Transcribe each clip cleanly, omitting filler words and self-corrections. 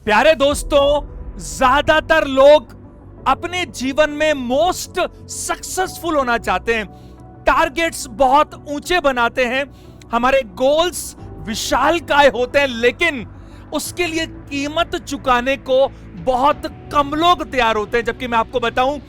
प्यारे दोस्तों, ज्यादातर लोग अपने जीवन में मोस्ट सक्सेसफुल होना चाहते हैं, टारगेट्स बहुत ऊंचे बनाते हैं, हमारे गोल्स विशालकाय होते हैं, लेकिन उसके लिए कीमत चुकाने को बहुत कम लोग तैयार होते हैं। जबकि मैं आपको बताऊं,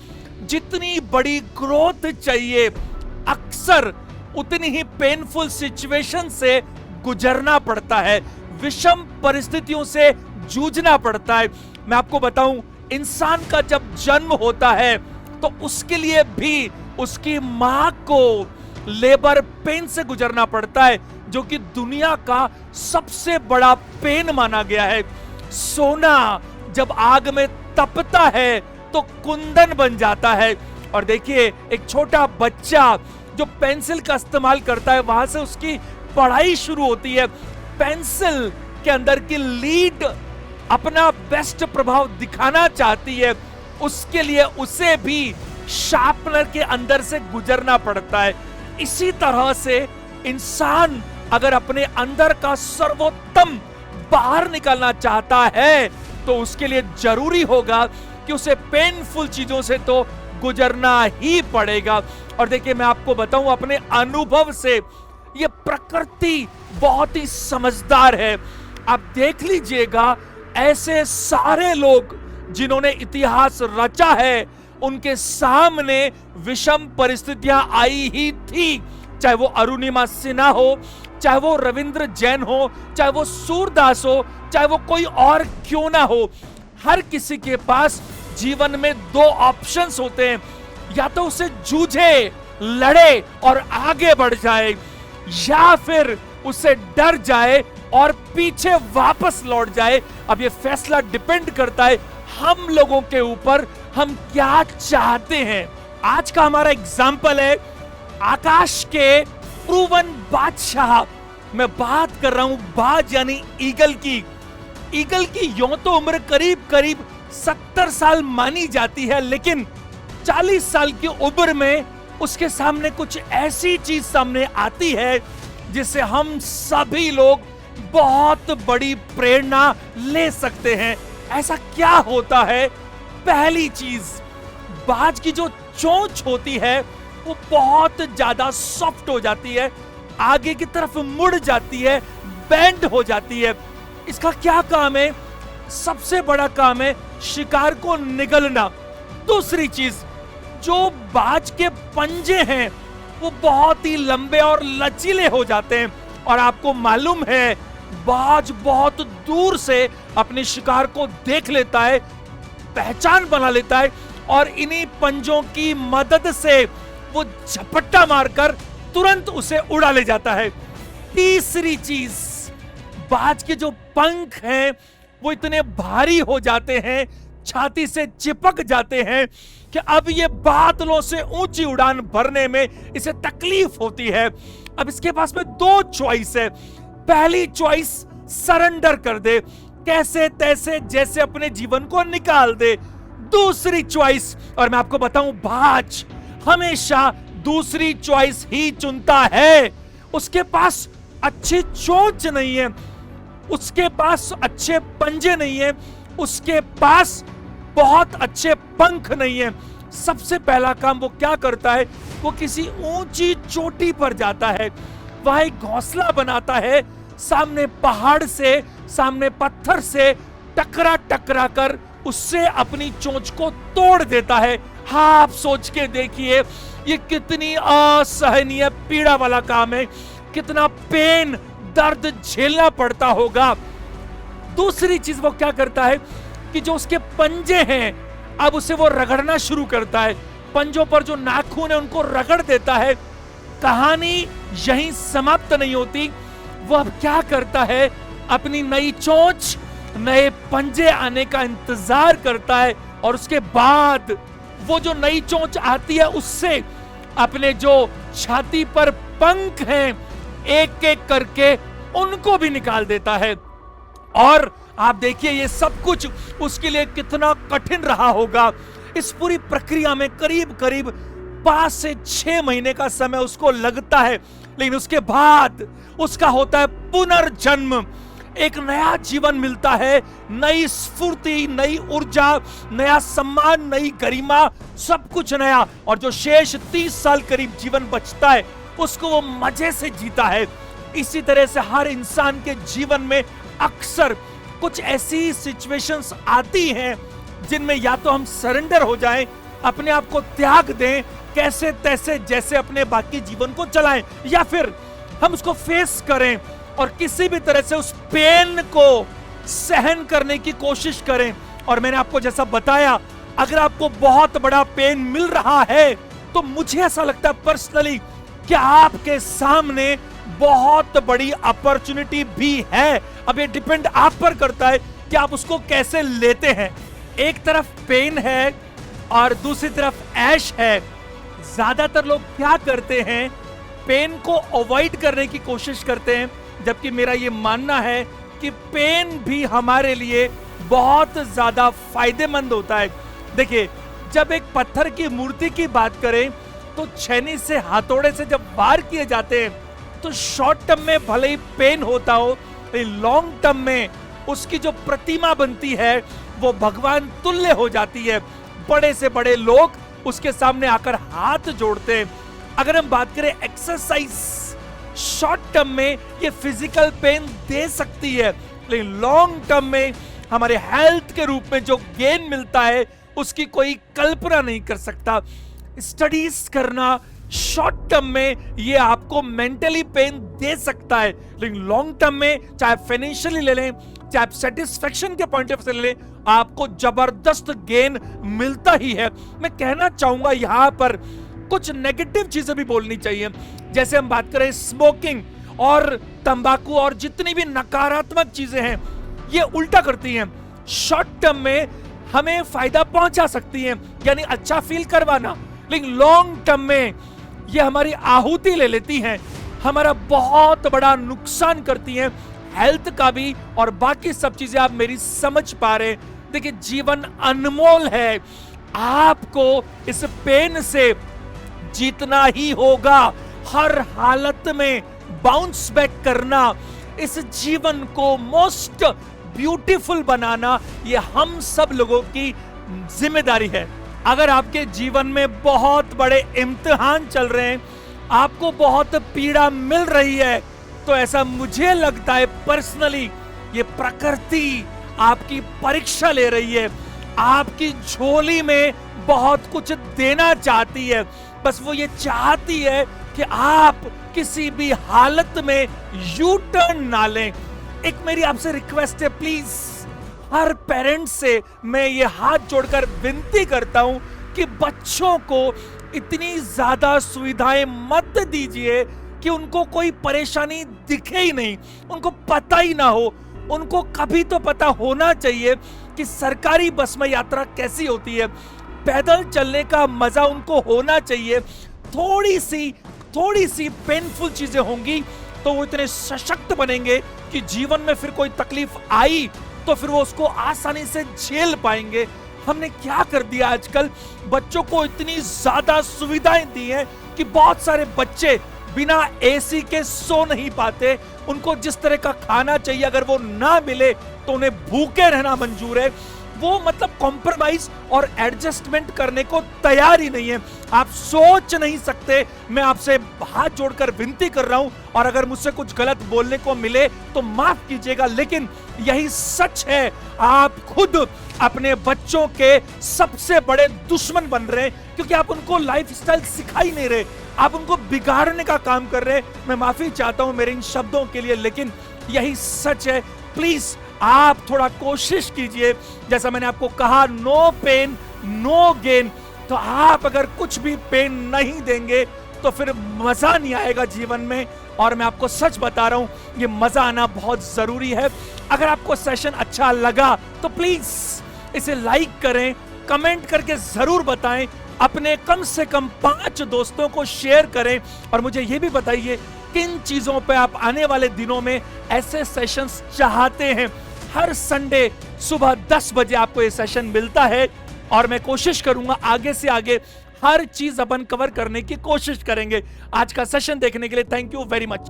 जितनी बड़ी ग्रोथ चाहिए, अक्सर उतनी ही पेनफुल सिचुएशन से गुजरना पड़ता है, विषम परिस्थितियों से जूझना पड़ता है। मैं आपको बताऊं, इंसान का जब जन्म होता है तो उसके लिए भी उसकी मां को लेबर पेन से गुजरना पड़ता है, जो कि दुनिया का सबसे बड़ा पेन माना गया है। सोना जब आग में तपता है तो कुंदन बन जाता है। और देखिए, एक छोटा बच्चा जो पेंसिल का इस्तेमाल करता है, वहां से उसकी पढ़ाई शुरू होती है। पेंसिल के अंदर की लीड अपना बेस्ट प्रभाव दिखाना चाहती है, उसके लिए उसे भी शार्पनर के अंदर से गुजरना पड़ता है। इसी तरह से इंसान अगर अपने अंदर का सर्वोत्तम बाहर निकालना चाहता है तो उसके लिए जरूरी होगा कि उसे पेनफुल चीजों से तो गुजरना ही पड़ेगा। और देखिए, मैं आपको बताऊं अपने अनुभव से, ये प्रकृति बहुत ही समझदार है। आप देख लीजिएगा, ऐसे सारे लोग जिन्होंने इतिहास रचा है, उनके सामने विषम परिस्थितियां आई ही थी। चाहे वो अरुणिमा सिन्हा हो, चाहे वो रविंद्र जैन हो, चाहे वो सूरदास हो, चाहे वो कोई और क्यों ना हो, हर किसी के पास जीवन में दो ऑप्शंस होते हैं। या तो उसे जूझे, लड़े और आगे बढ़ जाए, या फिर उसे डर जाए और पीछे वापस लौट जाए। अब ये फैसला डिपेंड करता है हम लोगों के ऊपर, हम क्या चाहते हैं। आज का हमारा एग्जाम्पल है आकाश के प्रूवन बादशाह। मैं बात कर रहा हूं बाज यानी ईगल की। ईगल की यूं तो उम्र करीब करीब 70 साल मानी जाती है, लेकिन 40 साल की उम्र में उसके सामने कुछ ऐसी चीज सामने आती है जिससे हम सभी लोग बहुत बड़ी प्रेरणा ले सकते हैं। ऐसा क्या होता है? पहली चीज, बाज की जो चोंच होती है वो बहुत ज्यादा सॉफ्ट हो जाती है, आगे की तरफ मुड़ जाती है, बेंड हो जाती है। इसका क्या काम है? सबसे बड़ा काम है शिकार को निगलना। दूसरी चीज, जो बाज के पंजे हैं वो बहुत ही लंबे और लचीले हो जाते हैं, और आपको मालूम है बाज बहुत दूर से अपने शिकार को देख लेता है, पहचान बना लेता है, और इन्हीं पंजों की मदद से वो झपट्टा मारकर तुरंत उसे उड़ा ले जाता है। तीसरी चीज, बाज के जो पंख हैं वो इतने भारी हो जाते हैं, छाती से चिपक जाते हैं कि अब ये बादलों से ऊंची उड़ान भरने में इसे तकलीफ होती है। अब इसके पास में दो चॉइस है। पहली चॉइस, सरेंडर कर दे, कैसे तैसे जैसे अपने जीवन को निकाल दे। दूसरी चॉइस, और मैं आपको बताऊं, बाज हमेशा दूसरी चॉइस ही चुनता है। उसके पास अच्छी चोंच नहीं है, उसके पास अच्छे पंजे नहीं है, उसके पास बहुत अच्छे पंख नहीं है। सबसे पहला काम वो क्या करता है? वो किसी ऊंची चोटी पर जाता है, वहां एक घोंसला बनाता है, सामने पहाड़ से, सामने पत्थर से टकरा टकरा कर उससे अपनी चोंच को तोड़ देता है। हाँ, आप सोच के देखिए, ये कितनी असहनीय पीड़ा वाला काम है, कितना पेन, दर्द झेलना पड़ता होगा। दूसरी चीज वो क्या करता है कि जो उसके पंजे हैं, अब उसे वो रगड़ना शुरू करता है, पंजों पर जो नाखून है उनको रगड़ देता है। कहानी यहीं समाप्त नहीं होती। वो अब क्या करता है? अपनी नई चोंच, नए पंजे आने का इंतजार करता है, और उसके बाद वो जो नई चोंच आती है उससे अपने जो छाती पर पंख हैं एक एक करके उनको भी निकाल देता है। और आप देखिए, ये सब कुछ उसके लिए कितना कठिन रहा होगा। इस पूरी प्रक्रिया में करीब करीब 5 से 6 महीने का समय उसको लगता है, लेकिन उसके बाद उसका होता है पुनर्जन्म। एक नया जीवन मिलता है, नई स्फूर्ति, नई ऊर्जा, नया सम्मान, नई गरिमा, सब कुछ नया। और जो शेष 30 साल करीब जीवन बचता है उसको वो मजे से जीता है। इसी तरह से हर इंसान के जीवन में अक्सर कुछ ऐसी सिचुएशंस आती हैं जिनमें या तो हम सरेंडर हो जाएं, अपने आप को त्याग दें, कैसे तैसे जैसे अपने बाकी जीवन को चलाएं, या फिर हम उसको फेस करें और किसी भी तरह से उस पेन को सहन करने की कोशिश करें। और मैंने आपको जैसा बताया, अगर आपको बहुत बड़ा पेन मिल रहा है तो मुझे ऐसा लगता है पर्सनली कि आपके सामने बहुत बड़ी अपॉर्चुनिटी भी है। अब ये डिपेंड आप पर करता है कि आप उसको कैसे लेते हैं। एक तरफ पेन है और दूसरी तरफ ऐश है। ज्यादातर लोग क्या करते हैं, पेन को अवॉइड करने की कोशिश करते हैं, जबकि मेरा ये मानना है कि पेन भी हमारे लिए बहुत ज्यादा फायदेमंद होता है। देखिए, जब एक पत्थर की मूर्ति की बात करें तो छेनी से, हथौड़े से जब वार किए जाते हैं तो शॉर्ट टर्म में भले ही पेन होता हो, लॉन्ग टर्म में उसकी जो प्रतिमा बनती है वो भगवान तुल्य हो जाती है। बड़े से बड़े लोग उसके सामने आकर हाथ जोड़ते हैं। अगर हम बात करें एक्सरसाइज, शॉर्ट टर्म में ये फिजिकल पेन दे सकती है, लेकिन लॉन्ग टर्म में हमारे हेल्थ के रूप में जो गेन मिलता है उसकी कोई कल्पना नहीं कर सकता। स्टडीज करना शॉर्ट टर्म में ये आपको मेंटली पेन दे सकता है, लेकिन लॉन्ग टर्म में चाहे फाइनेंशियली ले लें, चाहे आप सेटिस्फेक्शन के पॉइंट ऑफ व्यू से ले लें, आपको जबरदस्त गेन मिलता ही है। मैं कहना चाहूंगा यहां पर कुछ नेगेटिव चीजें भी बोलनी चाहिए। जैसे हम बात करें स्मोकिंग और तंबाकू और जितनी भी नकारात्मक चीजें हैं, ये उल्टा करती हैं। शॉर्ट टर्म में हमें फायदा पहुंचा सकती हैं, यानी अच्छा फील करवाना, लेकिन लॉन्ग टर्म में ये हमारी आहुति ले लेती हैं, हमारा बहुत बड़ा नुकसान करती हैं, हेल्थ का भी और बाकी सब चीजें। आप मेरी समझ पा रहे? देखिए, जीवन अनमोल है, आपको इस पेन से जीतना ही होगा, हर हालत में बाउंस बैक करना, इस जीवन को मोस्ट ब्यूटीफुल बनाना, ये हम सब लोगों की जिम्मेदारी है। अगर आपके जीवन में बहुत बड़े इम्तिहान चल रहे हैं, आपको बहुत पीड़ा मिल रही है, तो ऐसा मुझे लगता है पर्सनली ये प्रकृति आपकी परीक्षा ले रही है, आपकी झोली में बहुत कुछ देना चाहती है। बस वो ये चाहती है कि आप किसी भी हालत में यू टर्न ना लें। एक मेरी आपसे रिक्वेस्ट है, प्लीज हर पेरेंट्स से मैं ये हाथ जोड़कर विनती करता हूं कि बच्चों को इतनी ज्यादा सुविधाएं मत दीजिए कि उनको कोई परेशानी दिखे ही नहीं, उनको पता ही ना हो। उनको कभी तो पता होना चाहिए कि सरकारी बस में यात्रा कैसी होती है, पैदल चलने का मजा उनको होना चाहिए। थोड़ी सी पेनफुल चीजें होंगी तो वो इतने सशक्त बनेंगे कि जीवन में फिर कोई तकलीफ आई तो फिर वो उसको आसानी से झेल पाएंगे। हमने क्या कर दिया आजकल, बच्चों को इतनी ज्यादा सुविधाएं दी हैं कि बहुत सारे बच्चे बिना एसी के सो नहीं पाते। उनको जिस तरह का खाना चाहिए अगर वो ना मिले तो उन्हें भूखे रहना मंजूर है। वो मतलब कॉम्प्रोमाइज और एडजस्टमेंट करने को तैयार ही नहीं है। आप सोच नहीं सकते। मैं आपसे हाथ जोड़कर विनती कर रहा हूं, और अगर मुझसे कुछ गलत बोलने को मिले तो माफ कीजिएगा, लेकिन यही सच है। आप खुद अपने बच्चों के सबसे बड़े दुश्मन बन रहे हैं, क्योंकि आप उनको लाइफस्टाइल सिखा ही नहीं रहे, आप उनको बिगाड़ने का काम कर रहे हैं। मैं माफी चाहता हूं मेरे इन शब्दों के लिए, लेकिन यही सच है। प्लीज आप थोड़ा कोशिश कीजिए, जैसा मैंने आपको कहा, नो पेन नो गेन। तो आप अगर कुछ भी पेन नहीं देंगे तो फिर मजा नहीं आएगा जीवन में। और मैं आपको सच बता रहा हूं, ये मजा आना बहुत जरूरी है। अगर आपको सेशन अच्छा लगा तो प्लीज इसे लाइक करें, कमेंट करके जरूर बताएं, अपने कम से कम 5 दोस्तों को शेयर करें, और मुझे यह भी बताइए किन चीजों पे आप आने वाले दिनों में ऐसे सेशंस चाहते हैं। हर संडे सुबह 10 बजे आपको ये सेशन मिलता है, और मैं कोशिश करूंगा आगे से आगे हर चीज अपन कवर करने की कोशिश करेंगे। आज का सेशन देखने के लिए थैंक यू वेरी मच।